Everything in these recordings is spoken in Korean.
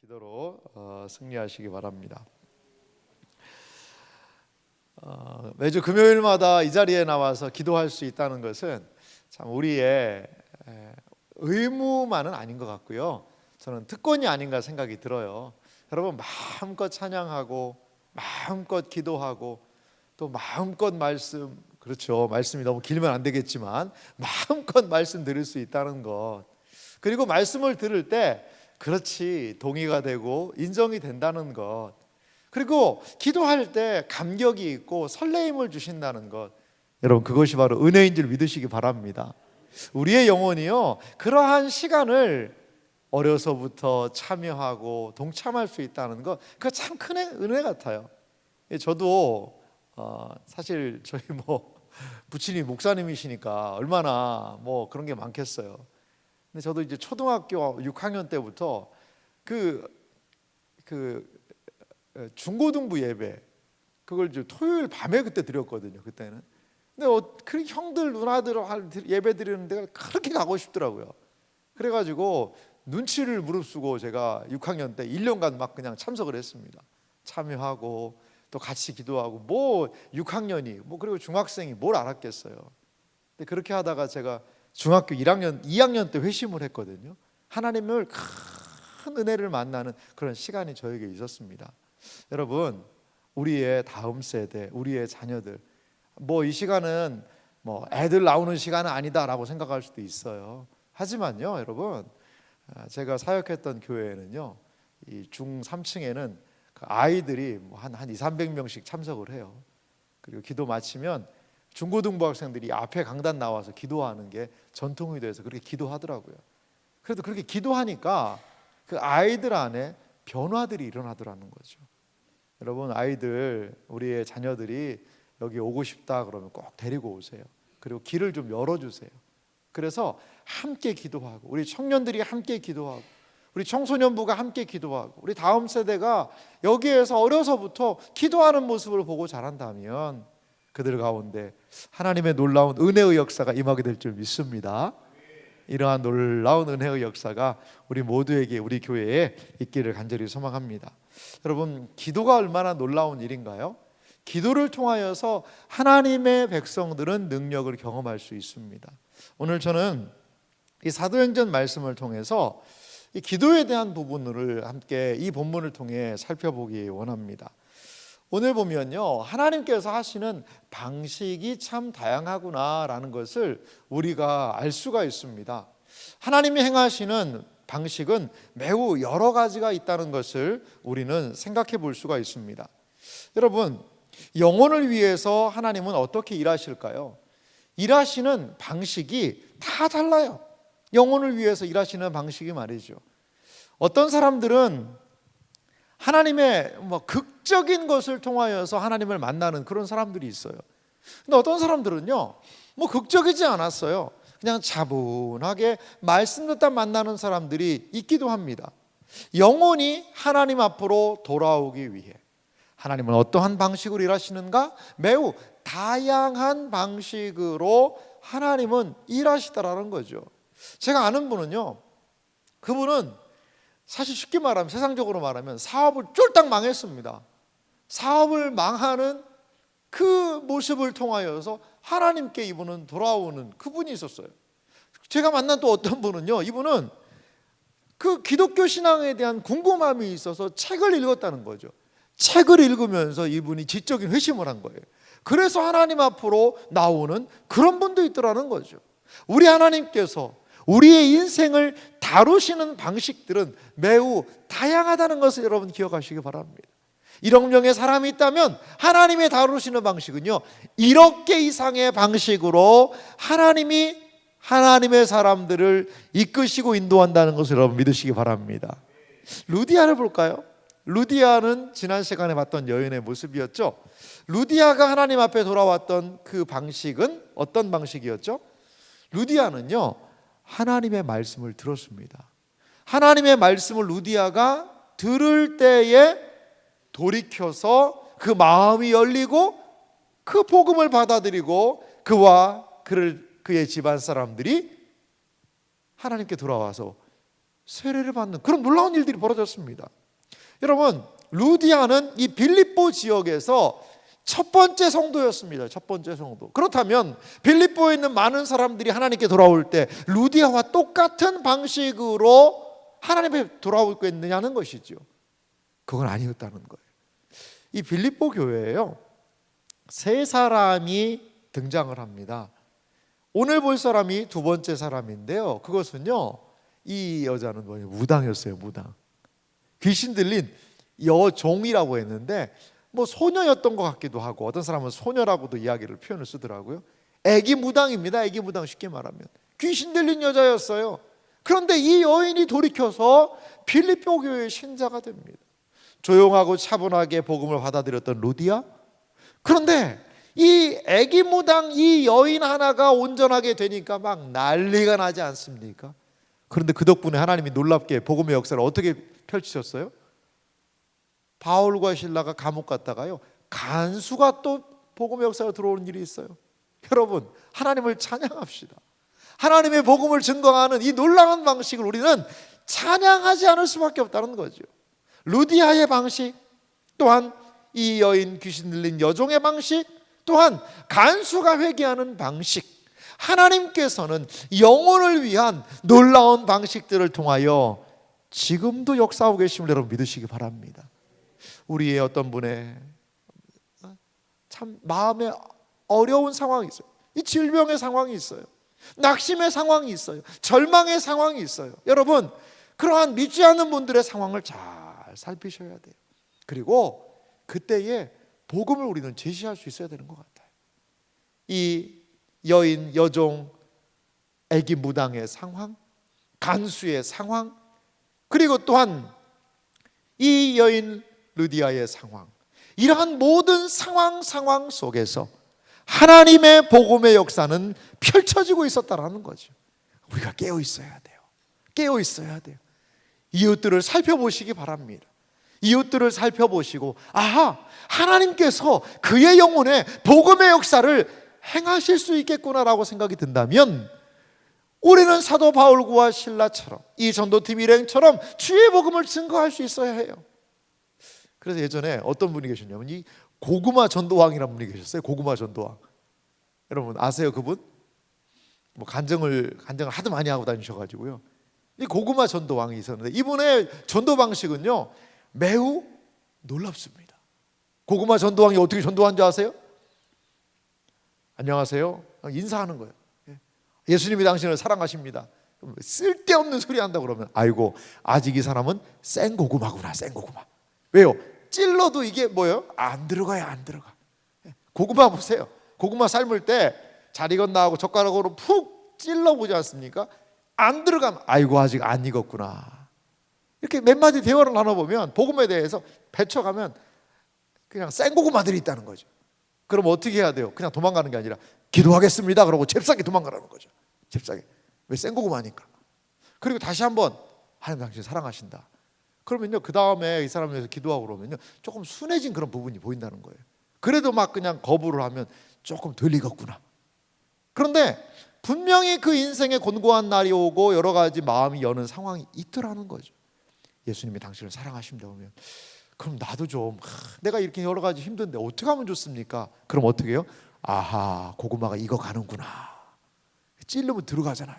기도로 승리하시기 바랍니다. 매주 금요일마다 이 자리에 나와서 기도할 수 있다는 것은 참 우리의 의무만은 아닌 것 같고요. 저는 특권이 아닌가 생각이 들어요. 여러분 마음껏 찬양하고 마음껏 기도하고 또 마음껏 말씀, 그렇죠, 말씀이 너무 길면 안 되겠지만 마음껏 말씀 들을 수 있다는 것, 그리고 말씀을 들을 때 그렇지 동의가 되고 인정이 된다는 것, 그리고 기도할 때 감격이 있고 설레임을 주신다는 것, 여러분 그것이 바로 은혜인 줄 믿으시기 바랍니다. 우리의 영혼이요, 그러한 시간을 어려서부터 참여하고 동참할 수 있다는 것, 그거 참 큰 은혜 같아요. 저도 사실 저희 부친이 목사님이시니까 얼마나 그런 게 많겠어요. 근데 저도 이제 초등학교 6학년 때부터 그 중고등부 예배, 그걸 이제 토요일 밤에 그때 드렸거든요. 그때는. 근데 그 형들 누나들 예배 드리는 데가 그렇게 가고 싶더라고요. 그래가지고 눈치를 무릅쓰고 제가 6학년 때 1년간 막 그냥 참석을 했습니다. 참여하고 또 같이 기도하고 6학년이 그리고 중학생이 뭘 알았겠어요. 근데 그렇게 하다가 제가 중학교 2학년 때 회심을 했거든요. 하나님을 큰 은혜를 만나는 그런 시간이 저에게 있었습니다. 여러분, 우리의 다음 세대, 우리의 자녀들, 이 시간은 애들 나오는 시간은 아니다라고 생각할 수도 있어요. 하지만요, 여러분, 제가 사역했던 교회에는요, 이 중 3층에는 아이들이 한 200~300명씩 참석을 해요. 그리고 기도 마치면 중고등부 학생들이 앞에 강단 나와서 기도하는 게 전통이 돼서 그렇게 기도하더라고요. 그래도 그렇게 기도하니까 그 아이들 안에 변화들이 일어나더라는 거죠. 여러분, 아이들, 우리의 자녀들이 여기 오고 싶다 그러면 꼭 데리고 오세요. 그리고 길을 좀 열어주세요. 그래서 함께 기도하고, 우리 청년들이 함께 기도하고, 우리 청소년부가 함께 기도하고, 우리 다음 세대가 여기에서 어려서부터 기도하는 모습을 보고 자란다면 그들 가운데 하나님의 놀라운 은혜의 역사가 임하게 될 줄 믿습니다. 이러한 놀라운 은혜의 역사가 우리 모두에게, 우리 교회에 있기를 간절히 소망합니다. 여러분, 기도가 얼마나 놀라운 일인가요? 기도를 통하여서 하나님의 백성들은 능력을 경험할 수 있습니다. 오늘 저는 이 사도행전 말씀을 통해서 이 기도에 대한 부분을 함께 이 본문을 통해 살펴보기 원합니다. 오늘 보면요, 하나님께서 하시는 방식이 참 다양하구나라는 것을 우리가 알 수가 있습니다. 하나님이 행하시는 방식은 매우 여러 가지가 있다는 것을 우리는 생각해 볼 수가 있습니다. 여러분, 영혼을 위해서 하나님은 어떻게 일하실까요? 일하시는 방식이 다 달라요. 영혼을 위해서 일하시는 방식이 말이죠. 어떤 사람들은 하나님의 극적인 것을 통하여서 하나님을 만나는 그런 사람들이 있어요. 근데 어떤 사람들은요, 극적이지 않았어요. 그냥 차분하게 말씀 듣다 만나는 사람들이 있기도 합니다. 영혼이 하나님 앞으로 돌아오기 위해 하나님은 어떠한 방식으로 일하시는가? 매우 다양한 방식으로 하나님은 일하시더라는 거죠. 제가 아는 분은요, 그분은 사실 쉽게 말하면, 세상적으로 말하면 사업을 쫄딱 망했습니다. 사업을 망하는 그 모습을 통하여서 하나님께 이분은 돌아오는 그분이 있었어요. 제가 만난 또 어떤 분은요, 이분은 그 기독교 신앙에 대한 궁금함이 있어서 책을 읽었다는 거죠. 책을 읽으면서 이분이 지적인 회심을 한 거예요. 그래서 하나님 앞으로 나오는 그런 분도 있더라는 거죠. 우리 하나님께서 우리의 인생을 다루시는 방식들은 매우 다양하다는 것을 여러분 기억하시기 바랍니다. 1억 명의 사람이 있다면 하나님의 다루시는 방식은요, 1억 개 이상의 방식으로 하나님이 하나님의 사람들을 이끄시고 인도한다는 것을 여러분 믿으시기 바랍니다. 루디아를 볼까요? 루디아는 지난 시간에 봤던 여인의 모습이었죠. 루디아가 하나님 앞에 돌아왔던 그 방식은 어떤 방식이었죠? 루디아는요, 하나님의 말씀을 들었습니다. 하나님의 말씀을 루디아가 들을 때에 돌이켜서 그 마음이 열리고 그 복음을 받아들이고 그의 집안 사람들이 하나님께 돌아와서 세례를 받는 그런 놀라운 일들이 벌어졌습니다. 여러분, 루디아는 이 빌립보 지역에서 첫 번째 성도였습니다. 첫 번째 성도. 그렇다면 빌립보에 있는 많은 사람들이 하나님께 돌아올 때 루디아와 똑같은 방식으로 하나님께 돌아올 수 있느냐는 것이죠. 그건 아니었다는 거예요. 이 빌립보 교회에요, 세 사람이 등장을 합니다. 오늘 볼 사람이 두 번째 사람인데요, 그것은요, 이 여자는 뭐예요? 무당이었어요. 무당. 귀신 들린 여종이라고 했는데 뭐 소녀였던 것 같기도 하고, 어떤 사람은 소녀라고도 이야기를 표현을 쓰더라고요. 애기 무당입니다. 애기 무당, 쉽게 말하면 귀신 들린 여자였어요. 그런데 이 여인이 돌이켜서 빌립보 교회의 신자가 됩니다. 조용하고 차분하게 복음을 받아들였던 루디아. 그런데 이 애기 무당 이 여인 하나가 온전하게 되니까 막 난리가 나지 않습니까? 그런데 그 덕분에 하나님이 놀랍게 복음의 역사를 어떻게 펼치셨어요? 바울과 실라가 감옥 갔다가요, 간수가 또 복음의 역사로 들어오는 일이 있어요. 여러분, 하나님을 찬양합시다. 하나님의 복음을 증거하는 이 놀라운 방식을 우리는 찬양하지 않을 수밖에 없다는 거죠. 루디아의 방식, 또한 이 여인 귀신 들린 여종의 방식, 또한 간수가 회개하는 방식, 하나님께서는 영혼을 위한 놀라운 방식들을 통하여 지금도 역사하고 계심을 여러분 믿으시기 바랍니다. 우리의 어떤 분의 참 마음에 어려운 상황이 있어요. 이 질병의 상황이 있어요. 낙심의 상황이 있어요. 절망의 상황이 있어요. 여러분, 그러한 믿지 않는 분들의 상황을 잘 살피셔야 돼요. 그리고 그때에 복음을 우리는 제시할 수 있어야 되는 것 같아요. 이 여인, 여종, 애기 무당의 상황, 간수의 상황, 그리고 또한 이 여인 루디아의 상황, 이러한 모든 상황 속에서 하나님의 복음의 역사는 펼쳐지고 있었다라는 거죠. 우리가 깨어 있어야 돼요. 깨어 있어야 돼요. 이웃들을 살펴보시기 바랍니다. 이웃들을 살펴보시고, 아하, 하나님께서 그의 영혼에 복음의 역사를 행하실 수 있겠구나라고 생각이 든다면 우리는 사도 바울과 실라처럼, 이 전도팀 일행처럼 주의 복음을 증거할 수 있어야 해요. 그래서 예전에 어떤 분이 계셨냐면 이 고구마 전도왕이라는 분이 계셨어요. 고구마 전도왕. 여러분 아세요 그분? 뭐 간증을 하도 많이 하고 다니셔가지고요. 이 고구마 전도왕이 있었는데 이분의 전도 방식은요 매우 놀랍습니다. 고구마 전도왕이 어떻게 전도한 줄 아세요? 안녕하세요. 인사하는 거예요. 예수님이 당신을 사랑하십니다. 쓸데없는 소리 한다고 그러면 아이고 아직 이 사람은 생고구마구나. 생고구마. 왜요? 찔러도 이게 뭐예요? 안 들어가요. 안 들어가. 고구마 보세요. 고구마 삶을 때 잘 익었나 하고 젓가락으로 푹 찔러보지 않습니까? 안 들어가면 아이고 아직 안 익었구나. 이렇게 몇 마디 대화를 나눠보면 복음에 대해서 배쳐가면 그냥 생고구마들이 있다는 거죠. 그럼 어떻게 해야 돼요? 그냥 도망가는 게 아니라 기도하겠습니다 그러고 잽싸게 도망가라는 거죠. 잽싸게. 왜? 생고구마니까. 그리고 다시 한번 하나님 당신 사랑하신다. 그러면요 그 다음에 이 사람에 대해서 기도하고 그러면요 조금 순해진 그런 부분이 보인다는 거예요. 그래도 막 그냥 거부를 하면 조금 덜 익었구나. 그런데 분명히 그 인생에 곤고한 날이 오고 여러 가지 마음이 여는 상황이 있더라는 거죠. 예수님이 당신을 사랑하신다 그러면 그럼 나도 좀 내가 이렇게 여러 가지 힘든데 어떻게 하면 좋습니까? 그럼 어떻게 해요? 아하 고구마가 익어가는구나. 찔르면 들어가잖아요.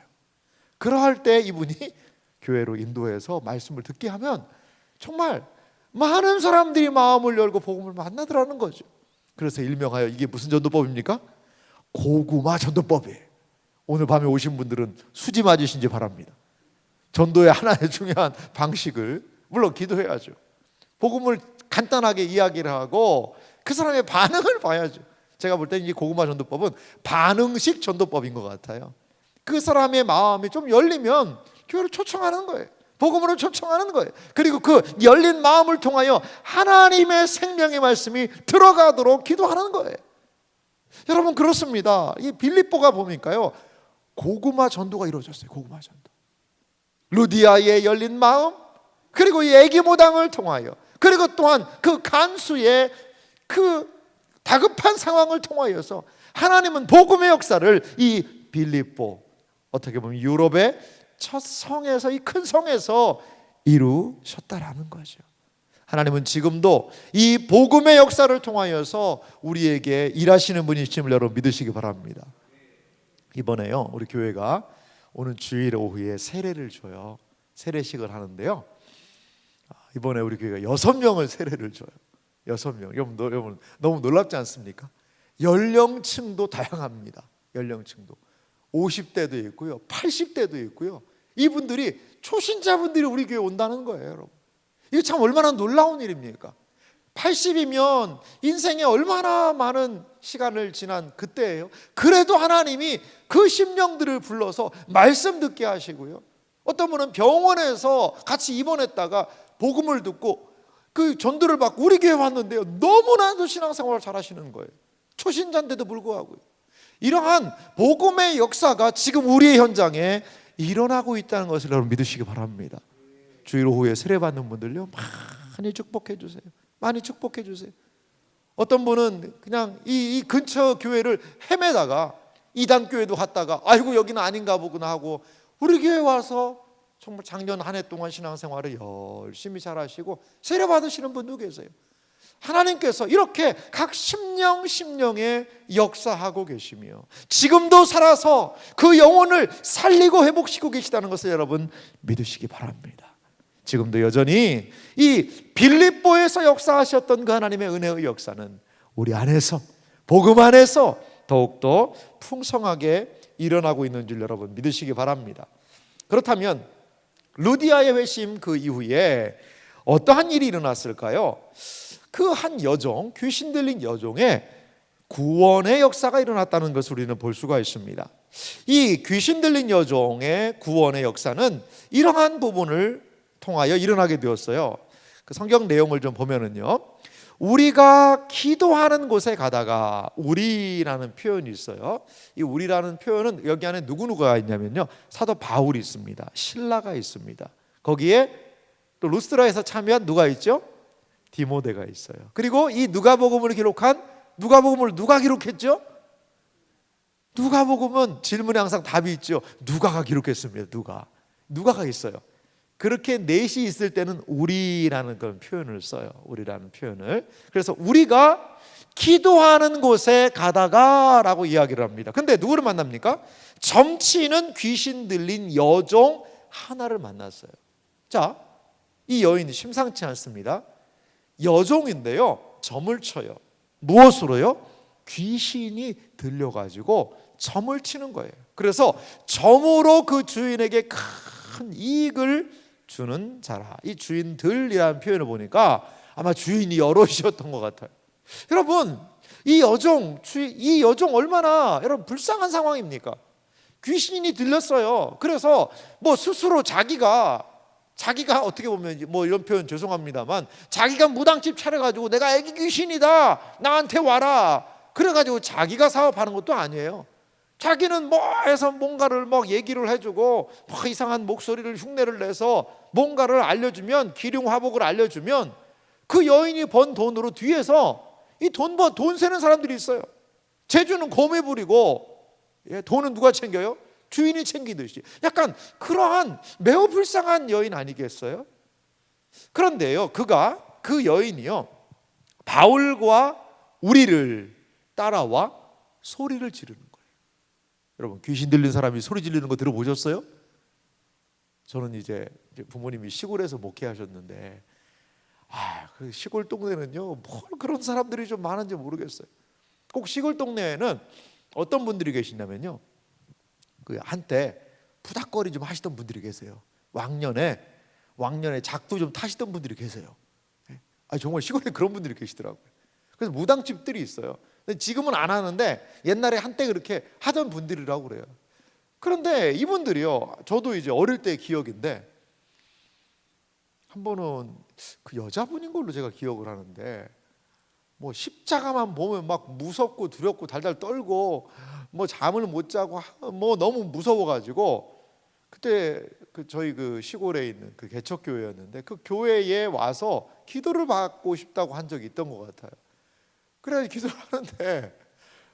그러할 때 이분이 교회로 인도해서 말씀을 듣게 하면 정말 많은 사람들이 마음을 열고 복음을 만나더라는 거죠. 그래서 일명하여 이게 무슨 전도법입니까? 고구마 전도법이에요. 오늘 밤에 오신 분들은 수지 맞으신지 바랍니다. 전도의 하나의 중요한 방식을 물론 기도해야죠. 복음을 간단하게 이야기를 하고 그 사람의 반응을 봐야죠. 제가 볼 때는 이 고구마 전도법은 반응식 전도법인 것 같아요. 그 사람의 마음이 좀 열리면 교회를 초청하는 거예요. 복음으로 초청하는 거예요. 그리고 그 열린 마음을 통하여 하나님의 생명의 말씀이 들어가도록 기도하는 거예요. 여러분 그렇습니다. 이 빌립보가 보니까요 고구마 전도가 이루어졌어요. 고구마 전도. 루디아의 열린 마음, 그리고 이 애기 무당을 통하여, 그리고 또한 그 간수의 그 다급한 상황을 통하여서 하나님은 복음의 역사를 이 빌립보, 어떻게 보면 유럽의 첫 성에서, 이 큰 성에서 이루셨다라는 거죠. 하나님은 지금도 이 복음의 역사를 통하여서 우리에게 일하시는 분이심을 여러분 믿으시기 바랍니다. 이번에요, 우리 교회가 오늘 주일 오후에 세례를 줘요. 세례식을 하는데요, 이번에 우리 교회가 6명을 세례를 줘요. 6명. 여러분 너무 놀랍지 않습니까? 연령층도 다양합니다. 연령층도 50대도 있고요, 80대도 있고요. 이분들이 초신자분들이 우리 교회에 온다는 거예요, 여러분. 이게 참 얼마나 놀라운 일입니까? 80이면 인생에 얼마나 많은 시간을 지난 그때예요. 그래도 하나님이 그 심령들을 불러서 말씀 듣게 하시고요, 어떤 분은 병원에서 같이 입원했다가 복음을 듣고 그 전도를 받고 우리 교회 왔는데요, 너무나도 신앙생활을 잘 하시는 거예요. 초신자인데도 불구하고요. 이러한 복음의 역사가 지금 우리의 현장에 일어나고 있다는 것을 여러분 믿으시기 바랍니다. 주일 오후에 세례 받는 분들요, 많이 축복해 주세요. 많이 축복해 주세요. 어떤 분은 그냥 이 근처 교회를 헤매다가 이단 교회도 갔다가 아이고 여기는 아닌가 보구나 하고 우리 교회 와서 정말 작년 한 해 동안 신앙생활을 열심히 잘 하시고 세례 받으시는 분도 계세요. 하나님께서 이렇게 각 심령에 역사하고 계시며 지금도 살아서 그 영혼을 살리고 회복시키고 계시다는 것을 여러분 믿으시기 바랍니다. 지금도 여전히 이 빌립보에서 역사하셨던 그 하나님의 은혜의 역사는 우리 안에서, 복음 안에서 더욱더 풍성하게 일어나고 있는 줄 여러분 믿으시기 바랍니다. 그렇다면 루디아의 회심 그 이후에 어떠한 일이 일어났을까요? 그 한 여종, 귀신 들린 여종의 구원의 역사가 일어났다는 것을 우리는 볼 수가 있습니다. 이 귀신 들린 여종의 구원의 역사는 이러한 부분을 통하여 일어나게 되었어요. 그 성경 내용을 좀 보면은요, 우리가 기도하는 곳에 가다가 우리라는 표현이 있어요. 이 우리라는 표현은 여기 안에 누구누가 있냐면요, 사도 바울이 있습니다. 실라가 있습니다. 거기에 또 루스드라에서 참여한 누가 있죠? 디모데가 있어요. 그리고 이 누가복음을 기록한 누가복음을 누가 기록했죠? 누가복음은 질문에 항상 답이 있죠. 누가가 기록했습니다. 누가가 있어요. 그렇게 넷이 있을 때는 우리라는 그런 표현을 써요. 우리라는 표현을. 그래서 우리가 기도하는 곳에 가다가 라고 이야기를 합니다. 근데 누구를 만납니까? 점치는 귀신 들린 여종 하나를 만났어요. 자, 이 여인이 심상치 않습니다. 여종인데요, 점을 쳐요. 무엇으로요? 귀신이 들려가지고 점을 치는 거예요. 그래서 점으로 그 주인에게 큰 이익을 주는 자라. 이 주인들이라는 표현을 보니까 아마 주인이 여럿이었던 것 같아요. 여러분, 이 여종 얼마나 여러분 불쌍한 상황입니까? 귀신이 들렸어요. 그래서 뭐 스스로 자기가 어떻게 보면 뭐 이런 표현 죄송합니다만 자기가 무당집 차려가지고 내가 애기 귀신이다 나한테 와라 그래가지고 자기가 사업하는 것도 아니에요. 자기는 뭐 해서 뭔가를 막 얘기를 해주고 막 이상한 목소리를 흉내를 내서 뭔가를 알려주면, 기륭화복을 알려주면 그 여인이 번 돈으로 뒤에서 이 돈 세는 사람들이 있어요. 재주는 곰에 부리고 돈은 누가 챙겨요? 주인이 챙기듯이. 약간 그러한 매우 불쌍한 여인 아니겠어요? 그런데요, 그 여인이요, 바울과 우리를 따라와 소리를 지르는 거예요. 여러분, 귀신 들린 사람이 소리 지르는 거 들어보셨어요? 저는 이제 부모님이 시골에서 목회하셨는데 그 시골 동네는요, 뭘 그런 사람들이 좀 많은지 모르겠어요. 꼭 시골 동네에는 어떤 분들이 계시냐면요, 그 한때 부닥거리 좀 하시던 분들이 계세요. 왕년에 작두 좀 타시던 분들이 계세요. 정말 시골에 그런 분들이 계시더라고요. 그래서 무당집들이 있어요. 근데 지금은 안 하는데 옛날에 한때 그렇게 하던 분들이라고 그래요. 그런데 이분들이요, 저도 이제 어릴 때 기억인데 한 번은 그 여자분인 걸로 제가 기억을 하는데 뭐 십자가만 보면 막 무섭고 두렵고 달달 떨고 뭐 잠을 못 자고 뭐 너무 무서워가지고 그때 저희 그 시골에 있는 그 개척교회였는데 그 교회에 와서 기도를 받고 싶다고 한 적이 있던 것 같아요. 그래서 기도를 하는데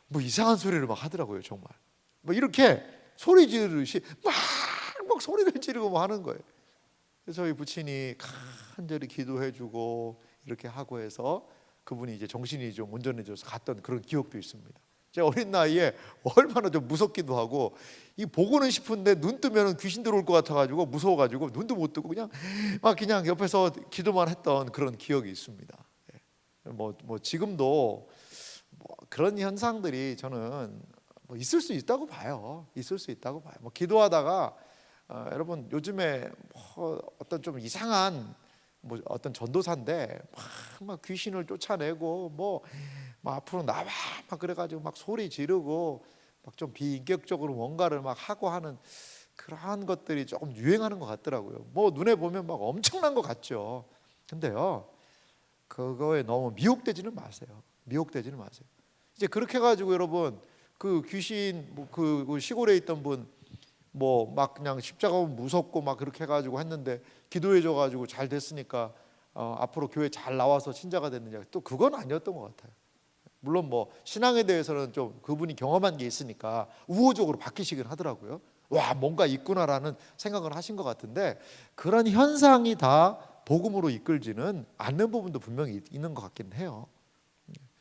뭐 이상한 소리를 막 하더라고요. 정말 뭐 이렇게 소리 지르듯이 막 막 소리를 지르고 뭐 하는 거예요. 그래서 저희 부친이 간절히 기도해주고 이렇게 하고 해서 그분이 이제 정신이 좀 온전해져서 갔던 그런 기억도 있습니다. 제 어린 나이에 얼마나 좀 무섭기도 하고, 이 보고는 싶은데 눈 뜨면 귀신 들어올 것 같아가지고 무서워가지고 눈도 못 뜨고 그냥 옆에서 기도만 했던 그런 기억이 있습니다. 뭐 지금도 뭐 그런 현상들이 저는 뭐 있을 수 있다고 봐요. 있을 수 있다고 봐요. 뭐 기도하다가 여러분 요즘에 뭐 어떤 좀 이상한 뭐 어떤 전도사인데 막 귀신을 쫓아내고 뭐 앞으로 나와 막 그래가지고 막 소리 지르고 막 좀 비인격적으로 뭔가를 막 하고 하는 그러한 것들이 조금 유행하는 것 같더라고요. 뭐 눈에 보면 막 엄청난 것 같죠. 근데요, 그거에 너무 미혹되지는 마세요. 미혹되지는 마세요. 이제 그렇게 해가지고 여러분 그 귀신 그 시골에 있던 분 뭐 막 그냥 십자가 보면 무섭고 막 그렇게 해가지고 했는데 기도해줘가지고 잘 됐으니까 앞으로 교회 잘 나와서 신자가 됐느냐, 또 그건 아니었던 것 같아요. 물론 뭐 신앙에 대해서는 좀 그분이 경험한 게 있으니까 우호적으로 바뀌시긴 하더라고요. 와, 뭔가 있구나라는 생각을 하신 것 같은데, 그런 현상이 다 복음으로 이끌지는 않는 부분도 분명히 있는 것 같긴 해요.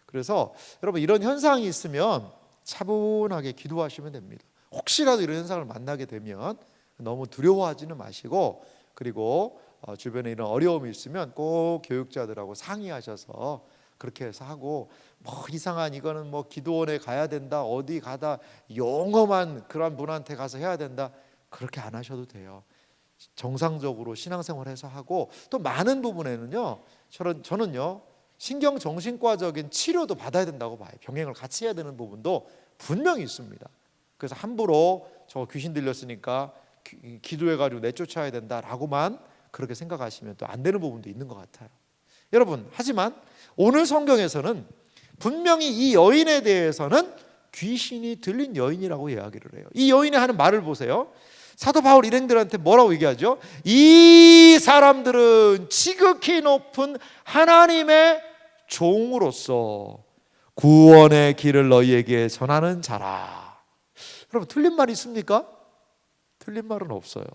그래서 여러분 이런 현상이 있으면 차분하게 기도하시면 됩니다. 혹시라도 이런 현상을 만나게 되면 너무 두려워하지는 마시고, 그리고 주변에 이런 어려움이 있으면 꼭 교육자들하고 상의하셔서 그렇게 해서 하고, 뭐 이상한 이거는 뭐 기도원에 가야 된다, 어디 가다 용험한 그런 분한테 가서 해야 된다, 그렇게 안 하셔도 돼요. 정상적으로 신앙생활해서 하고, 또 많은 부분에는요 저는요 신경정신과적인 치료도 받아야 된다고 봐요. 병행을 같이 해야 되는 부분도 분명히 있습니다. 그래서 함부로 저 귀신 들렸으니까 기도해가지고 내쫓아야 된다라고만 그렇게 생각하시면 또 안 되는 부분도 있는 것 같아요. 여러분, 하지만 오늘 성경에서는 분명히 이 여인에 대해서는 귀신이 들린 여인이라고 이야기를 해요. 이 여인이 하는 말을 보세요. 사도 바울 일행들한테 뭐라고 얘기하죠? 이 사람들은 지극히 높은 하나님의 종으로서 구원의 길을 너희에게 전하는 자라. 여러분, 틀린 말 있습니까? 틀린 말은 없어요.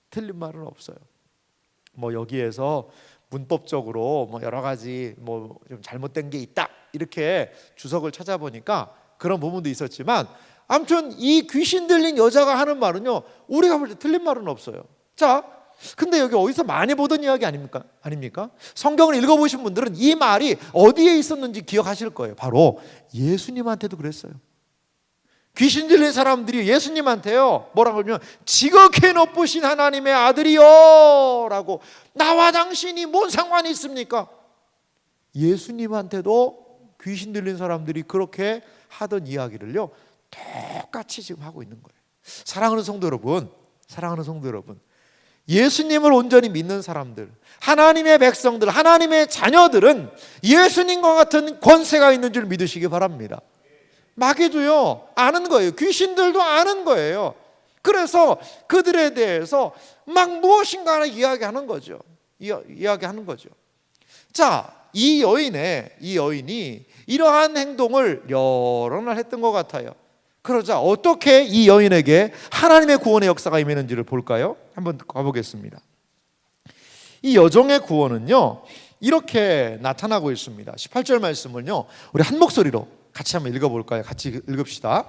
틀린 말은 없어요. 뭐 여기에서 문법적으로 뭐 여러 가지 뭐 좀 잘못된 게 있다 이렇게 주석을 찾아보니까 그런 부분도 있었지만, 아무튼 이 귀신 들린 여자가 하는 말은요, 우리가 볼 때 틀린 말은 없어요. 자, 근데 여기 어디서 많이 보던 이야기 아닙니까? 성경을 읽어보신 분들은 이 말이 어디에 있었는지 기억하실 거예요. 바로 예수님한테도 그랬어요. 귀신 들린 사람들이 예수님한테요 뭐라고 하면 지극히 높으신 하나님의 아들이요 라고, 나와 당신이 뭔 상관이 있습니까? 예수님한테도 귀신 들린 사람들이 그렇게 하던 이야기를요 똑같이 지금 하고 있는 거예요. 사랑하는 성도 여러분, 사랑하는 성도 여러분, 예수님을 온전히 믿는 사람들, 하나님의 백성들, 하나님의 자녀들은 예수님과 같은 권세가 있는 줄 믿으시기 바랍니다. 마귀도요 아는 거예요. 귀신들도 아는 거예요. 그래서 그들에 대해서 막 무엇인가 하나 이야기하는 거죠. 이야기하는 거죠. 자, 이 여인이 이러한 행동을 여러 날 했던 것 같아요. 그러자 어떻게 이 여인에게 하나님의 구원의 역사가 임했는지를 볼까요? 한번 가보겠습니다. 이 여종의 구원은요 이렇게 나타나고 있습니다. 18절 말씀을요 우리 한 목소리로 같이 한번 읽어볼까요? 같이 읽읍시다.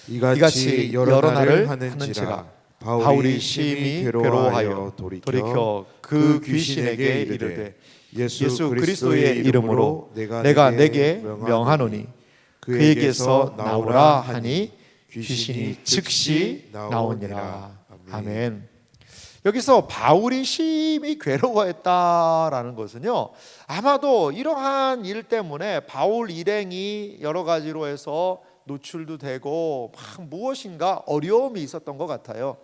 이같이 여러 날을 하는지라 바울이 심히 괴로워하여 돌이켜 그 귀신에게 이르되 예수 그리스도의 이름으로 내가 내게 명하노니 그에게서 나오라 하니 귀신이 즉시 나오니라. 아멘. 여기서 바울이 심히 괴로워했다라는 것은요 아마도 이러한 일 때문에 바울 일행이 여러 가지로 해서 노출도 되고 막 무엇인가 어려움이 있었던 것 같아요.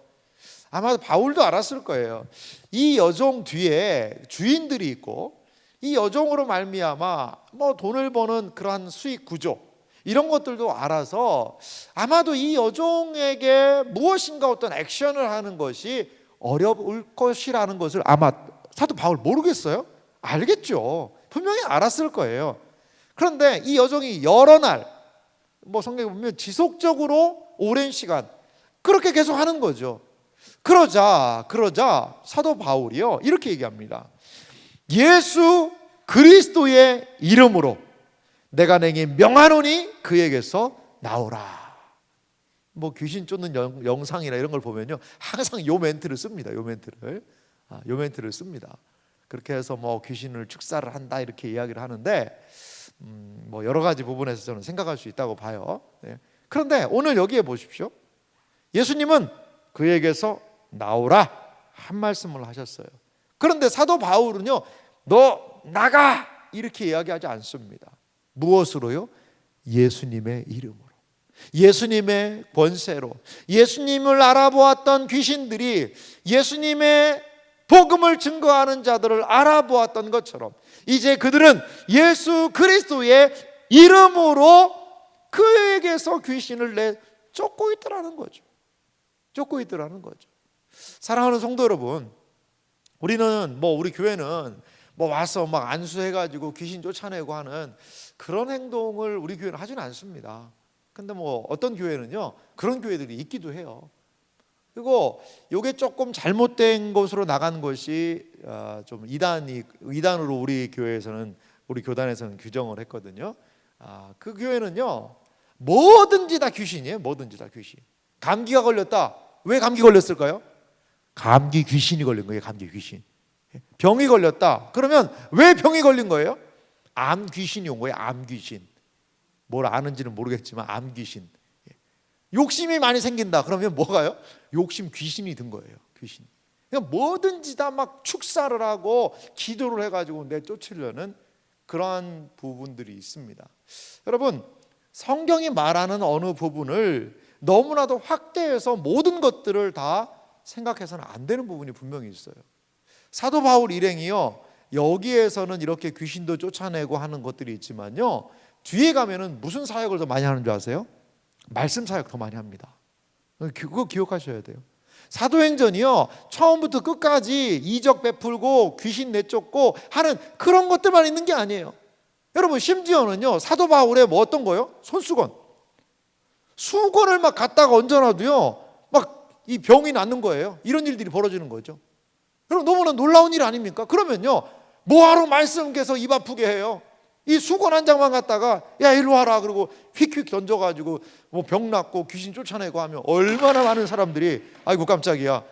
아마 바울도 알았을 거예요. 이 여종 뒤에 주인들이 있고 이 여종으로 말미암아 뭐 돈을 버는 그러한 수익 구조 이런 것들도 알아서 아마도 이 여종에게 무엇인가 어떤 액션을 하는 것이 어려울 것이라는 것을 아마 사도 바울 모르겠어요? 알겠죠. 분명히 알았을 거예요. 그런데 이 여종이 여러 날 뭐 성경에 보면 지속적으로 오랜 시간 그렇게 계속 하는 거죠. 그러자 사도 바울이요 이렇게 얘기합니다. 예수 그리스도의 이름으로 내가 내게 명하노니 그에게서 나오라. 뭐 귀신 쫓는 영상이나 이런 걸 보면요 항상 요 멘트를 씁니다. 요 멘트를 씁니다. 그렇게 해서 뭐 귀신을 축사를 한다 이렇게 이야기를 하는데 뭐 여러 가지 부분에서 저는 생각할 수 있다고 봐요. 그런데 오늘 여기에 보십시오. 예수님은 그에게서 나오라 한 말씀을 하셨어요. 그런데 사도 바울은요 너 나가 이렇게 이야기하지 않습니다. 무엇으로요? 예수님의 이름으로, 예수님의 권세로. 예수님을 알아보았던 귀신들이 예수님의 복음을 증거하는 자들을 알아보았던 것처럼 이제 그들은 예수 그리스도의 이름으로 그에게서 귀신을 쫓고 있더라는 거죠. 사랑하는 성도 여러분, 우리는 우리 교회는 와서 막 안수해가지고 귀신 쫓아내고 하는 그런 행동을 우리 교회는 하지는 않습니다. 근데 어떤 교회는요 그런 교회들이 있기도 해요. 그리고 이게 조금 잘못된 것으로 나간 것이 좀 이단으로 우리 교회에서는, 우리 교단에서는 규정을 했거든요. 그 교회는요 뭐든지 다 귀신이에요. 뭐든지 다 귀신. 감기가 걸렸다. 왜 감기 걸렸을까요? 감기 귀신이 걸린 거예요. 감기 귀신. 병이 걸렸다. 그러면 왜 병이 걸린 거예요? 암 귀신이 온 거예요. 암 귀신. 뭘 아는지는 모르겠지만 암 귀신. 욕심이 많이 생긴다. 그러면 뭐가요? 욕심 귀신이 든 거예요. 귀신. 그냥 뭐든지 다 막 축사를 하고 기도를 해가지고 내쫓으려는 그러한 부분들이 있습니다. 여러분, 성경이 말하는 어느 부분을 너무나도 확대해서 모든 것들을 다 생각해서는 안 되는 부분이 분명히 있어요. 사도 바울 일행이요 여기에서는 이렇게 귀신도 쫓아내고 하는 것들이 있지만요 뒤에 가면은 무슨 사역을 더 많이 하는 줄 아세요? 말씀 사역 더 많이 합니다. 그거 기억하셔야 돼요. 사도행전이요 처음부터 끝까지 이적 베풀고 귀신 내쫓고 하는 그런 것들만 있는 게 아니에요. 여러분, 심지어는요 사도 바울의 어떤 거요? 손수건. 수건을 막 갖다가 얹어놔도요 막 이 병이 낫는 거예요. 이런 일들이 벌어지는 거죠. 여러분, 너무나 놀라운 일 아닙니까? 그러면요 뭐하러 말씀께서 입 아프게 해요? 이 수건 한 장만 갖다가 야 일로 와라 그러고 휙휙 던져가지고 병 낫고 귀신 쫓아내고 하면 얼마나 많은 사람들이 아이고 깜짝이야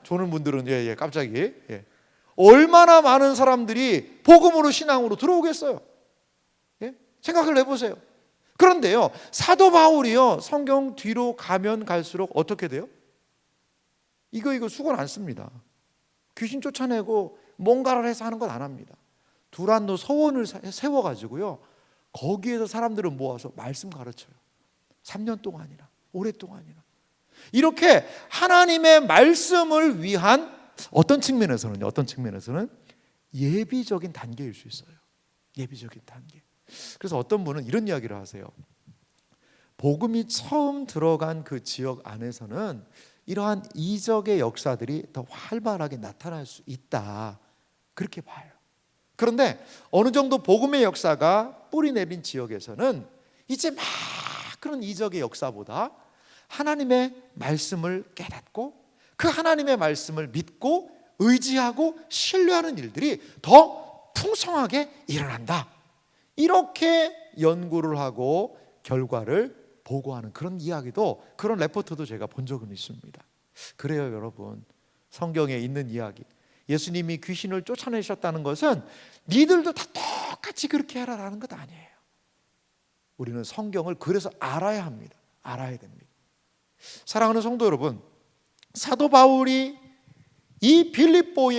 조는 분들은 예 깜짝이 얼마나 많은 사람들이 복음으로 신앙으로 들어오겠어요. 생각을 해보세요. 그런데요 사도 바울이요 성경 뒤로 가면 갈수록 어떻게 돼요? 이거 수건 안 씁니다. 귀신 쫓아내고 뭔가를 해서 하는 건 안 합니다. 두란노 서원을 세워가지고요 거기에서 사람들을 모아서 말씀 가르쳐요. 3년 동안이나 오랫동안이나 이렇게 하나님의 말씀을 위한 어떤 측면에서는 예비적인 단계일 수 있어요. 예비적인 단계. 그래서 어떤 분은 이런 이야기를 하세요. 복음이 처음 들어간 그 지역 안에서는 이러한 이적의 역사들이 더 활발하게 나타날 수 있다, 그렇게 봐요. 그런데 어느 정도 복음의 역사가 뿌리 내린 지역에서는 이제 막 그런 이적의 역사보다 하나님의 말씀을 깨닫고 그 하나님의 말씀을 믿고 의지하고 신뢰하는 일들이 더 풍성하게 일어난다, 이렇게 연구를 하고 결과를 보고하는 그런 이야기도, 그런 레포트도 제가 본 적은 있습니다. 그래요 여러분, 성경에 있는 이야기, 예수님이 귀신을 쫓아내셨다는 것은 니들도 다 똑같이 그렇게 해라라는 것 아니에요. 우리는 성경을 그래서 알아야 합니다. 알아야 됩니다. 사랑하는 성도 여러분, 사도 바울이 이 빌립보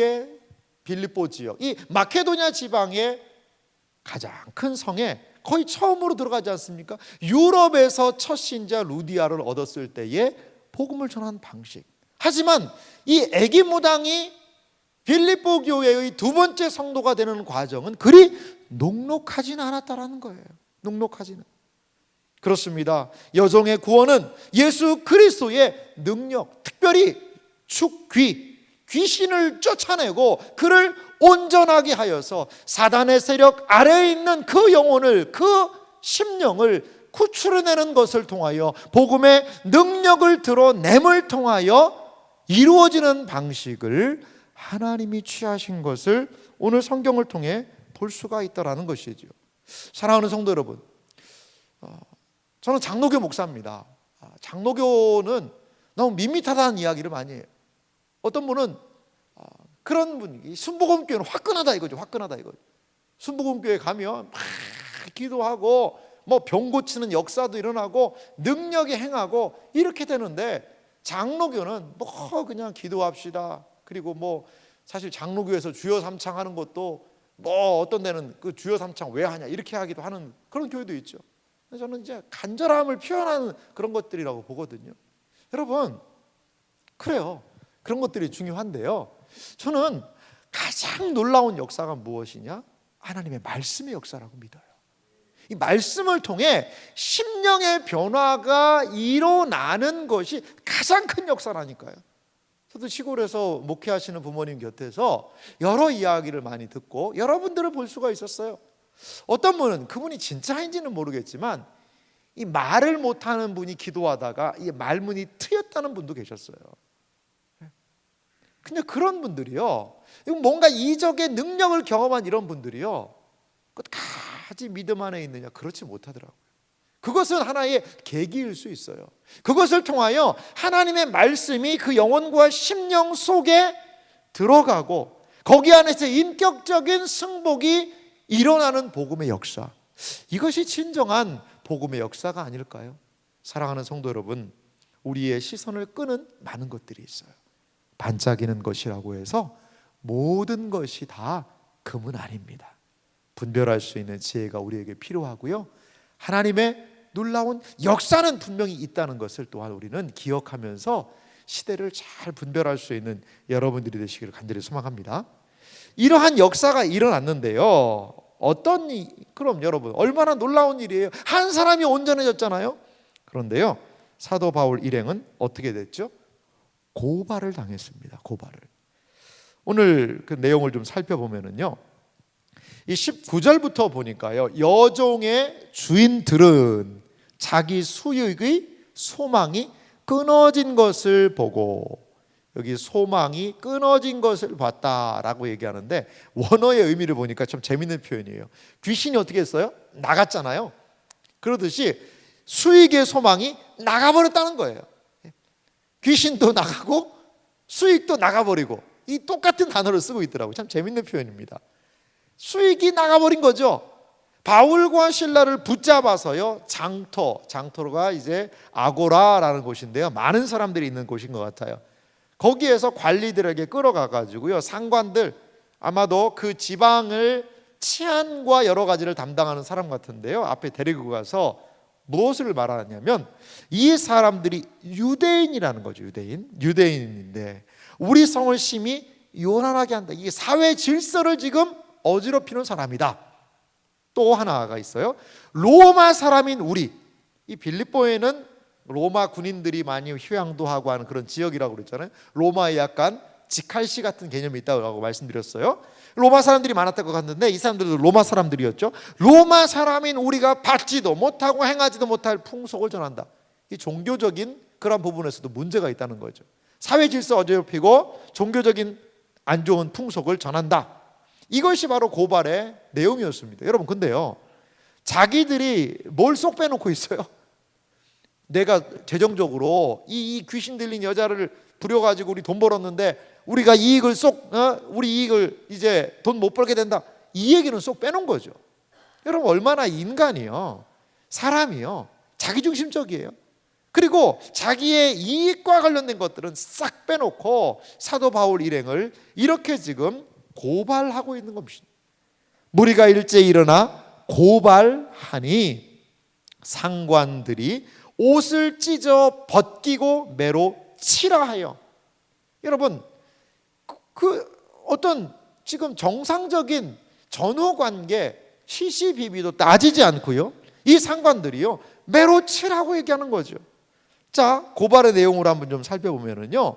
지역, 이 마케도냐 지방의 가장 큰 성에 거의 처음으로 들어가지 않습니까? 유럽에서 첫 신자 루디아를 얻었을 때에 복음을 전한 방식. 하지만 이 애기 무당이 빌립보 교회의 두 번째 성도가 되는 과정은 그리 녹록하지는 않았다라는 거예요. 녹록하지는. 그렇습니다. 여종의 구원은 예수 그리스도의 능력, 특별히 귀신을 쫓아내고 그를 온전하게 하여서 사단의 세력 아래에 있는 그 영혼을, 그 심령을 구출해내는 것을 통하여 복음의 능력을 드러냄을 통하여 이루어지는 방식을 하나님이 취하신 것을 오늘 성경을 통해 볼 수가 있다라는 것이죠. 사랑하는 성도 여러분, 저는 장로교 목사입니다. 장로교는 너무 밋밋하다는 이야기를 많이 해요. 어떤 분은 그런 분위기, 순복음교회는 화끈하다 이거죠. 화끈하다 이거죠. 순복음교회 가면 막 기도하고 뭐 병 고치는 역사도 일어나고 능력이 행하고 이렇게 되는데, 장로교는 뭐 그냥 기도합시다. 그리고 뭐 사실 장로교에서 주여 삼창 하는 것도 뭐 어떤 데는 그 주여 삼창 왜 하냐 이렇게 하기도 하는 그런 교회도 있죠. 저는 이제 간절함을 표현하는 그런 것들이라고 보거든요. 여러분, 그래요. 그런 것들이 중요한데요. 저는 가장 놀라운 역사가 무엇이냐? 하나님의 말씀의 역사라고 믿어요. 이 말씀을 통해 심령의 변화가 일어나는 것이 가장 큰 역사라니까요. 저도 시골에서 목회하시는 부모님 곁에서 여러 이야기를 많이 듣고 여러분들을 볼 수가 있었어요. 어떤 분은 그분이 진짜인지는 모르겠지만 이 말을 못하는 분이 기도하다가 이 말문이 트였다는 분도 계셨어요. 근데 그런 분들이요, 뭔가 이적의 능력을 경험한 이런 분들이요, 끝까지 믿음 안에 있느냐? 그렇지 못하더라고요. 그것은 하나의 계기일 수 있어요. 그것을 통하여 하나님의 말씀이 그 영혼과 심령 속에 들어가고 거기 안에서 인격적인 승복이 일어나는 복음의 역사, 이것이 진정한 복음의 역사가 아닐까요? 사랑하는 성도 여러분, 우리의 시선을 끄는 많은 것들이 있어요. 반짝이는 것이라고 해서 모든 것이 다 금은 아닙니다. 분별할 수 있는 지혜가 우리에게 필요하고요, 하나님의 놀라운 역사는 분명히 있다는 것을 또한 우리는 기억하면서 시대를 잘 분별할 수 있는 여러분들이 되시기를 간절히 소망합니다. 이러한 역사가 일어났는데요, 그럼 여러분 얼마나 놀라운 일이에요. 한 사람이 온전해졌잖아요. 그런데요, 사도 바울 일행은 어떻게 됐죠? 고발을 당했습니다. 고발을. 오늘 그 내용을 좀 살펴보면은요, 이 19절부터 보니까요, 여종의 주인들은 자기 수익의 소망이 끊어진 것을 보고, 여기 소망이 끊어진 것을 봤다라고 얘기하는데, 원어의 의미를 보니까 좀 재밌는 표현이에요. 귀신이 어떻게 했어요? 나갔잖아요. 그러듯이 수익의 소망이 나가버렸다는 거예요. 귀신도 나가고 수익도 나가버리고, 이 똑같은 단어를 쓰고 있더라고요. 참 재밌는 표현입니다. 수익이 나가버린 거죠. 바울과 실라를 붙잡아서요, 장터가 이제 아고라라는 곳인데요, 많은 사람들이 있는 곳인 것 같아요. 거기에서 관리들에게 끌어가가지고요, 상관들, 아마도 그 지방을 치안과 여러 가지를 담당하는 사람 같은데요, 앞에 데리고 가서 무엇을 말하냐면, 이 사람들이 유대인이라는 거죠. 유대인인데 우리 성을 심히 요란하게 한다. 이게 사회 질서를 지금 어지럽히는 사람이다. 또 하나가 있어요. 로마 사람인 우리, 이 빌립보에는 로마 군인들이 많이 휴양도 하고 하는 그런 지역이라고 그랬잖아요. 로마에 약간 직할시 같은 개념이 있다고 말씀드렸어요. 로마 사람들이 많았다고 갔는데 이 사람들도 로마 사람들이었죠. 로마 사람인 우리가 받지도 못하고 행하지도 못할 풍속을 전한다. 이 종교적인 그런 부분에서도 문제가 있다는 거죠. 사회 질서 어지럽히고 종교적인 안 좋은 풍속을 전한다. 이것이 바로 고발의 내용이었습니다. 여러분, 근데요, 자기들이 뭘 쏙 빼놓고 있어요? 내가 재정적으로 이 귀신 들린 여자를 부려가지고 우리 돈 벌었는데 우리가 우리 이익을 이제 돈 못 벌게 된다, 이 얘기는 쏙 빼놓은 거죠. 여러분, 얼마나 인간이요, 사람이요, 자기중심적이에요. 그리고 자기의 이익과 관련된 것들은 싹 빼놓고 사도 바울 일행을 이렇게 지금 고발하고 있는 겁니다. 무리가 일제히 일어나 고발하니 상관들이 옷을 찢어 벗기고 매로 치라 하여. 여러분, 어떤 지금 정상적인 전후 관계 시시비비도 따지지 않고요, 이 상관들이요, 매로 치라고 얘기하는 거죠. 자, 고발의 내용을 한번 좀 살펴보면은요,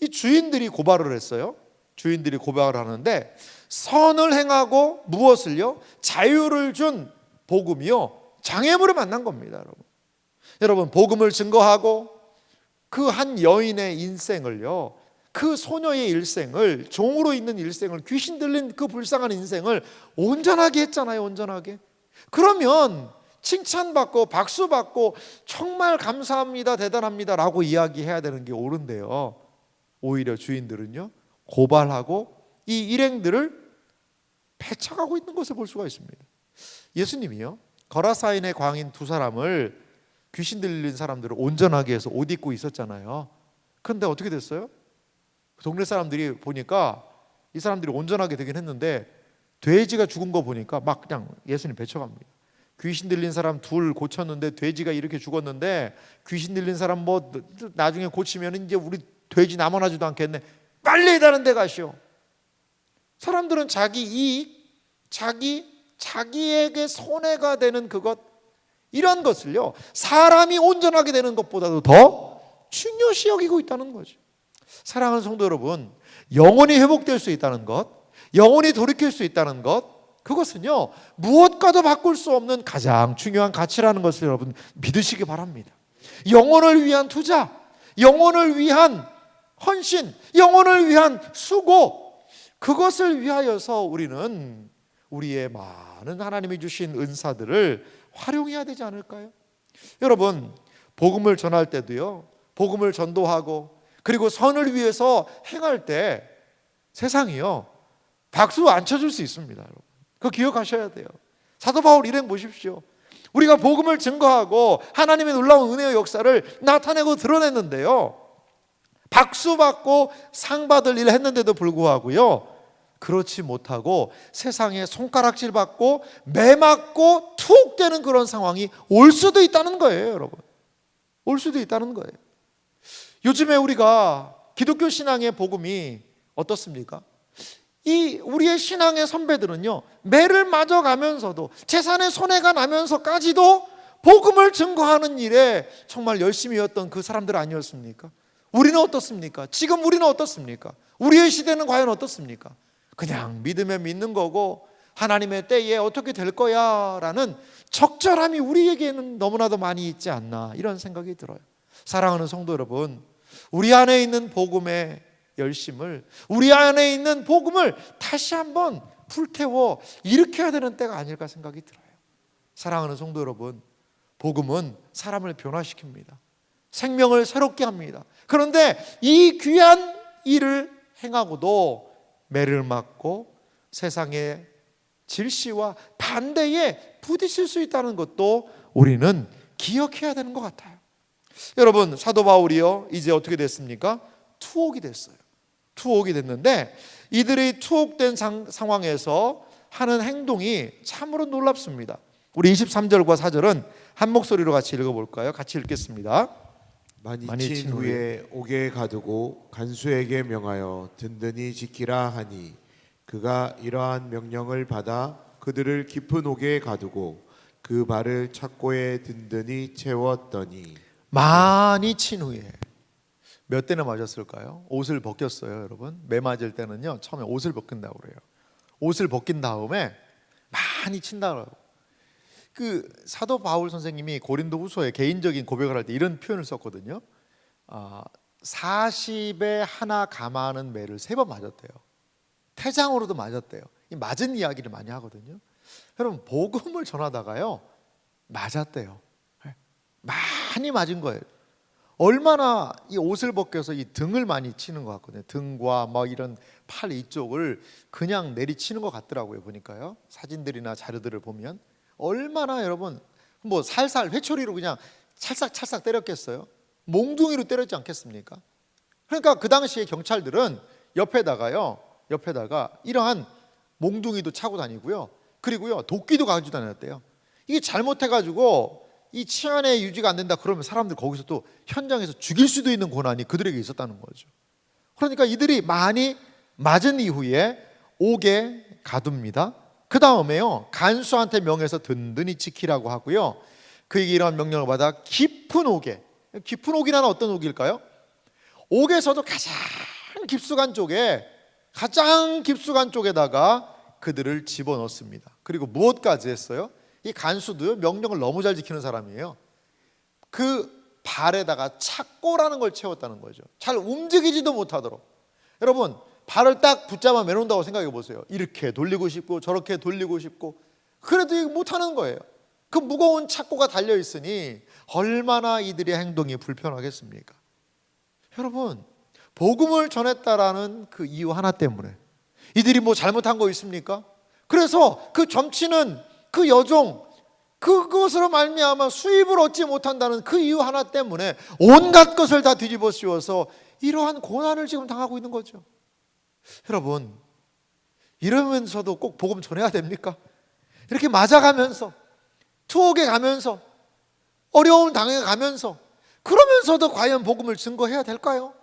이 주인들이 고발을 했어요. 주인들이 고발을 하는데, 선을 행하고 무엇을요? 자유를 준 복음이요, 장애물을 만난 겁니다. 여러분, 복음을 증거하고 그 한 여인의 인생을요, 그 소녀의 일생을, 종으로 있는 일생을, 귀신 들린 그 불쌍한 인생을 온전하게 했잖아요. 온전하게. 그러면 칭찬받고 박수받고 정말 감사합니다, 대단합니다 라고 이야기해야 되는 게 옳은데요, 오히려 주인들은요 고발하고 이 일행들을 배척하고 있는 것을 볼 수가 있습니다. 예수님이요 거라사인의 광인 두 사람을, 귀신 들린 사람들을 온전하게 해서 옷 입고 있었잖아요. 그런데 어떻게 됐어요? 동네 사람들이 보니까 이 사람들이 온전하게 되긴 했는데 돼지가 죽은 거 보니까 막 그냥 예수님 배척합니다. 귀신 들린 사람 둘 고쳤는데 돼지가 이렇게 죽었는데 귀신 들린 사람 뭐 나중에 고치면 이제 우리 돼지 남아나지도 않겠네. 빨리 다른 데 가시오. 사람들은 자기 이익, 자기에게 손해가 되는 그것, 이런 것을요 사람이 온전하게 되는 것보다도 더 중요시 여기고 있다는 거죠. 사랑하는 성도 여러분, 영혼이 회복될 수 있다는 것, 영혼이 돌이킬 수 있다는 것, 그것은요 무엇과도 바꿀 수 없는 가장 중요한 가치라는 것을 여러분 믿으시기 바랍니다. 영혼을 위한 투자, 영혼을 위한 헌신, 영혼을 위한 수고, 그것을 위하여서 우리는 우리의 많은 하나님이 주신 은사들을 활용해야 되지 않을까요? 여러분, 복음을 전할 때도요, 복음을 전도하고 그리고 선을 위해서 행할 때 세상이요 박수 안 쳐줄 수 있습니다. 여러분, 그거 기억하셔야 돼요. 사도 바울 일행 보십시오. 우리가 복음을 증거하고 하나님의 놀라운 은혜의 역사를 나타내고 드러냈는데요, 박수 받고 상 받을 일을 했는데도 불구하고요 그렇지 못하고 세상에 손가락질 받고 매 맞고 투옥되는 그런 상황이 올 수도 있다는 거예요. 여러분, 올 수도 있다는 거예요. 요즘에 우리가 기독교 신앙의 복음이 어떻습니까? 이 우리의 신앙의 선배들은요 매를 맞아가면서도 재산의 손해가 나면서까지도 복음을 증거하는 일에 정말 열심히였던 그 사람들 아니었습니까? 우리는 어떻습니까? 지금 우리는 어떻습니까? 우리의 시대는 과연 어떻습니까? 그냥 믿으면 믿는 거고 하나님의 때에 어떻게 될 거야 라는 적절함이 우리에게는 너무나도 많이 있지 않나, 이런 생각이 들어요. 사랑하는 성도 여러분, 우리 안에 있는 복음의 열심을, 우리 안에 있는 복음을 다시 한번 불태워 일으켜야 되는 때가 아닐까 생각이 들어요. 사랑하는 성도 여러분, 복음은 사람을 변화시킵니다. 생명을 새롭게 합니다. 그런데 이 귀한 일을 행하고도 매를 맞고 세상의 질시와 반대에 부딪힐 수 있다는 것도 우리는 기억해야 되는 것 같아요. 여러분, 사도 바울이요 이제 어떻게 됐습니까? 투옥이 됐어요. 투옥이 됐는데 이들이 투옥된 상황에서 하는 행동이 참으로 놀랍습니다. 우리 23절과 4절은 한 목소리로 같이 읽어볼까요? 같이 읽겠습니다. 많이 친 후에 옥에 가두고 간수에게 명하여 든든히 지키라 하니 그가 이러한 명령을 받아 그들을 깊은 옥에 가두고 그 발을 착고에 든든히 채웠더니, 많이 친 후에 몇 대나 맞았을까요? 옷을 벗겼어요. 여러분, 매 맞을 때는요 처음에 옷을 벗긴다고 그래요. 옷을 벗긴 다음에 많이 친다고. 그 사도 바울 선생님이 고린도후서에 개인적인 고백을 할 때 이런 표현을 썼거든요. 40에 하나 감하는 매를 3번 맞았대요. 태장으로도 맞았대요. 이 맞은 이야기를 많이 하거든요. 여러분, 복음을 전하다가요 맞았대요. 많이 맞은 거예요. 얼마나 이 옷을 벗겨서 이 등을 많이 치는 것 같거든요. 등과 막 이런 팔 이쪽을 그냥 내리치는 것 같더라고요. 보니까요, 사진들이나 자료들을 보면 얼마나, 여러분, 뭐 살살 회초리로 그냥 찰싹찰싹 때렸겠어요? 몽둥이로 때렸지 않겠습니까? 그러니까 그 당시에 경찰들은 옆에다가 이러한 몽둥이도 차고 다니고요, 그리고요 도끼도 가지고 다녔대요. 이게 잘못해가지고 이 치안의 유지가 안 된다 그러면 사람들 거기서 또 현장에서 죽일 수도 있는 고난이 그들에게 있었다는 거죠. 그러니까 이들이 많이 맞은 이후에 옥에 가둡니다. 그 다음에요 간수한테 명해서 든든히 지키라고 하고요, 그에게 이러한 명령을 받아 깊은 옥에, 깊은 옥이라는 어떤 옥일까요? 옥에서도 가장 깊숙한 쪽에다가 그들을 집어넣습니다. 그리고 무엇까지 했어요? 이 간수도 명령을 너무 잘 지키는 사람이에요. 그 발에다가 착고라는 걸 채웠다는 거죠. 잘 움직이지도 못하도록. 여러분 발을 딱 붙잡아 매놓는다고 생각해 보세요. 이렇게 돌리고 싶고 저렇게 돌리고 싶고 그래도 이거 못하는 거예요. 그 무거운 착고가 달려 있으니 얼마나 이들의 행동이 불편하겠습니까? 여러분 복음을 전했다라는 그 이유 하나 때문에 이들이 뭐 잘못한 거 있습니까? 그래서 그 점치는 그 여종 그것으로 말미암아 수입을 얻지 못한다는 그 이유 하나 때문에 온갖 것을 다 뒤집어 씌워서 이러한 고난을 지금 당하고 있는 거죠. 여러분 이러면서도 꼭 복음 전해야 됩니까? 이렇게 맞아가면서 투옥에 가면서 어려움 당해가면서 그러면서도 과연 복음을 증거해야 될까요?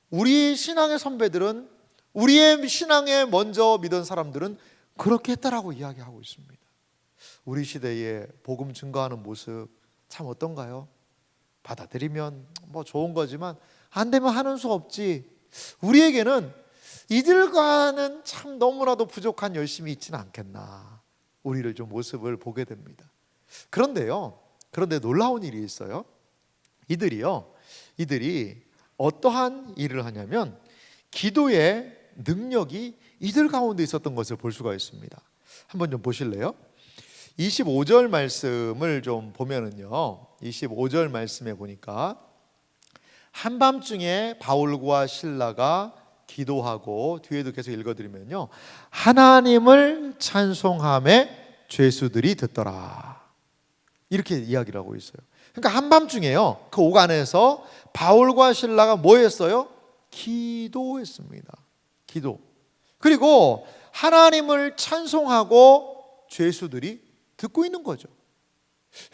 우리 신앙의 선배들은 우리의 신앙에 먼저 믿은 사람들은 그렇게 했다라고 이야기하고 있습니다. 우리 시대에 복음 증거하는 모습 참 어떤가요? 받아들이면 뭐 좋은 거지만 안 되면 하는 수 없지. 우리에게는 이들과는 참 너무나도 부족한 열심이 있지는 않겠나. 우리를 좀 모습을 보게 됩니다. 그런데 놀라운 일이 있어요. 이들이 어떠한 일을 하냐면 기도의 능력이 이들 가운데 있었던 것을 볼 수가 있습니다. 한번 좀 보실래요? 25절 말씀을 좀 보면은요, 25절 말씀에 보니까 한밤중에 바울과 실라가 기도하고, 뒤에도 계속 읽어드리면요, 하나님을 찬송함에 죄수들이 듣더라, 이렇게 이야기를 하고 있어요. 그러니까 한밤중에요, 그 옥안에서 바울과 실라가 뭐 했어요? 기도했습니다. 기도. 그리고 하나님을 찬송하고 죄수들이 듣고 있는 거죠.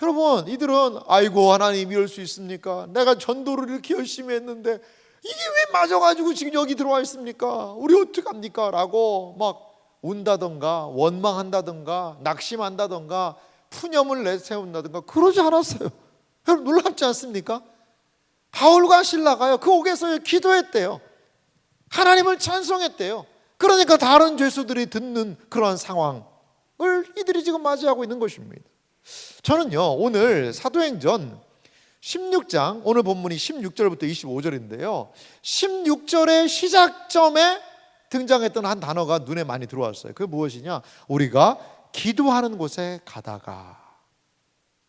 여러분, 이들은 아이고 하나님 이럴 수 있습니까? 내가 전도를 이렇게 열심히 했는데 이게 왜 맞아가지고 지금 여기 들어와 있습니까? 우리 어떡합니까? 라고 막 운다던가 원망한다던가 낙심한다던가 푸념을 내세운다던가 그러지 않았어요. 여러분 놀랍지 않습니까? 바울과 실라가요 그 옥에서 기도했대요. 하나님을 찬송했대요. 그러니까 다른 죄수들이 듣는 그러한 상황을 이들이 지금 맞이하고 있는 것입니다. 저는요 오늘 사도행전 16장, 오늘 본문이 16절부터 25절인데요 16절의 시작점에 등장했던 한 단어가 눈에 많이 들어왔어요. 그게 무엇이냐? 우리가 기도하는 곳에 가다가.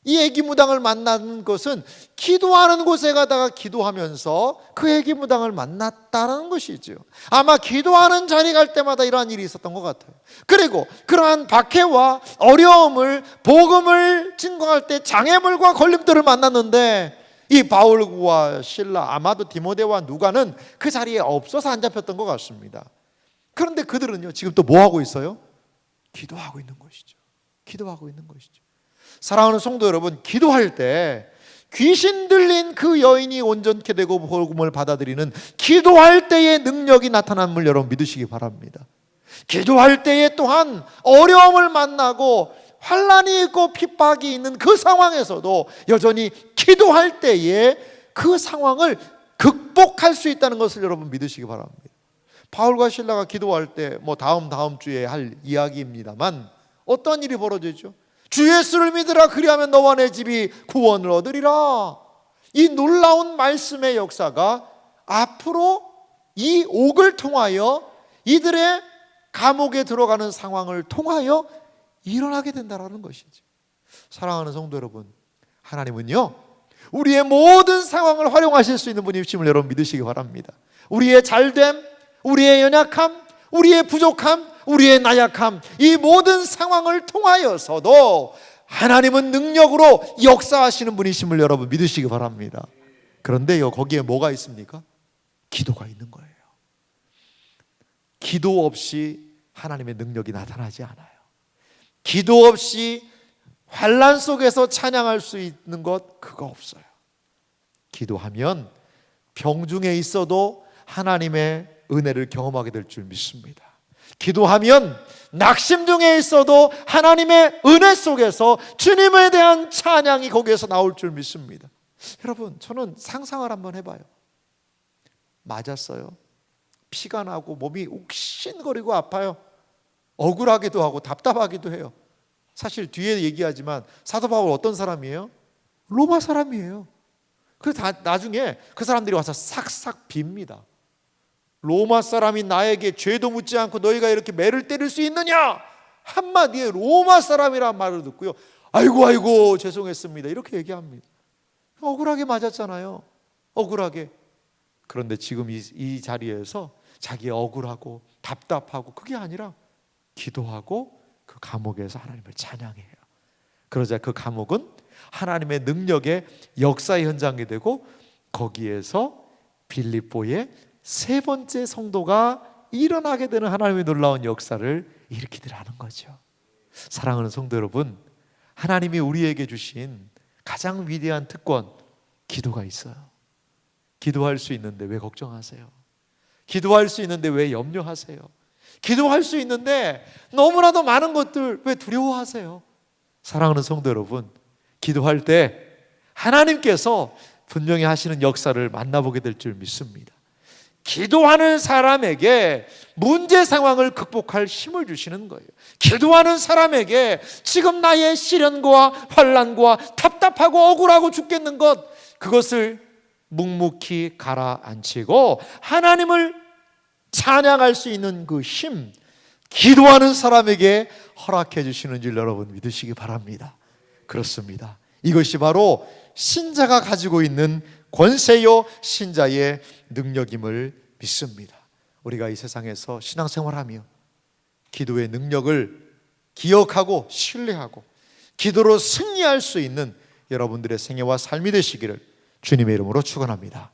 이 애기무당을 만난 것은 기도하는 곳에 가다가 기도하면서 그 애기무당을 만났다는 것이죠. 아마 기도하는 자리 갈 때마다 이러한 일이 있었던 것 같아요. 그리고 그러한 박해와 어려움을, 복음을 증거할 때 장애물과 걸림돌을 만났는데 이 바울과 실라, 아마도 디모데와 누가는 그 자리에 없어서 안 잡혔던 것 같습니다. 그런데 그들은요 지금 또 뭐 하고 있어요? 기도하고 있는 것이죠. 기도하고 있는 것이죠. 사랑하는 성도 여러분, 기도할 때 귀신 들린 그 여인이 온전케 되고 복음을 받아들이는 기도할 때의 능력이 나타남을 여러분 믿으시기 바랍니다. 기도할 때에 또한 어려움을 만나고 환난이 있고 핍박이 있는 그 상황에서도 여전히 기도할 때에 그 상황을 극복할 수 있다는 것을 여러분 믿으시기 바랍니다. 바울과 실라가 기도할 때 뭐 다음 주에 할 이야기입니다만 어떤 일이 벌어지죠? 주 예수를 믿으라, 그리하면 너와 내 집이 구원을 얻으리라. 이 놀라운 말씀의 역사가 앞으로 이 옥을 통하여 이들의 감옥에 들어가는 상황을 통하여 일어나게 된다는 것이죠. 사랑하는 성도 여러분, 하나님은요 우리의 모든 상황을 활용하실 수 있는 분이심을 여러분 믿으시기 바랍니다. 우리의 잘됨, 우리의 연약함, 우리의 부족함, 우리의 나약함, 이 모든 상황을 통하여서도 하나님은 능력으로 역사하시는 분이심을 여러분 믿으시기 바랍니다. 그런데요 거기에 뭐가 있습니까? 기도가 있는 거예요. 기도 없이 하나님의 능력이 나타나지 않아요. 기도 없이 환난 속에서 찬양할 수 있는 것 그거 없어요. 기도하면 병중에 있어도 하나님의 은혜를 경험하게 될 줄 믿습니다. 기도하면 낙심 중에 있어도 하나님의 은혜 속에서 주님에 대한 찬양이 거기에서 나올 줄 믿습니다. 여러분, 저는 상상을 한번 해봐요. 맞았어요. 피가 나고 몸이 욱신거리고 아파요. 억울하기도 하고 답답하기도 해요. 사실 뒤에 얘기하지만 사도 바울 어떤 사람이에요? 로마 사람이에요. 그래서 나중에 그 사람들이 와서 싹싹 빕니다. 로마 사람이 나에게 죄도 묻지 않고 너희가 이렇게 매를 때릴 수 있느냐? 한마디에 로마 사람이란 말을 듣고요, 아이고 죄송했습니다 이렇게 얘기합니다. 억울하게 맞았잖아요. 억울하게. 그런데 지금 이 자리에서 자기 억울하고 답답하고 그게 아니라 기도하고 그 감옥에서 하나님을 찬양해요. 그러자 그 감옥은 하나님의 능력의 역사의 현장이 되고 거기에서 빌립보의 세 번째 성도가 일어나게 되는 하나님의 놀라운 역사를 일으키더라는 거죠. 사랑하는 성도 여러분, 하나님이 우리에게 주신 가장 위대한 특권, 기도가 있어요. 기도할 수 있는데 왜 걱정하세요? 기도할 수 있는데 왜 염려하세요? 기도할 수 있는데 너무나도 많은 것들 왜 두려워하세요? 사랑하는 성도 여러분, 기도할 때 하나님께서 분명히 하시는 역사를 만나보게 될 줄 믿습니다. 기도하는 사람에게 문제 상황을 극복할 힘을 주시는 거예요. 기도하는 사람에게 지금 나의 시련과 환난과 답답하고 억울하고 죽겠는 것, 그것을 묵묵히 가라앉히고 하나님을 찬양할 수 있는 그 힘, 기도하는 사람에게 허락해 주시는 줄 여러분 믿으시기 바랍니다. 그렇습니다. 이것이 바로 신자가 가지고 있는 권세요 신자의 능력임을 믿습니다. 우리가 이 세상에서 신앙생활하며 기도의 능력을 기억하고 신뢰하고 기도로 승리할 수 있는 여러분들의 생애와 삶이 되시기를 주님의 이름으로 축원합니다.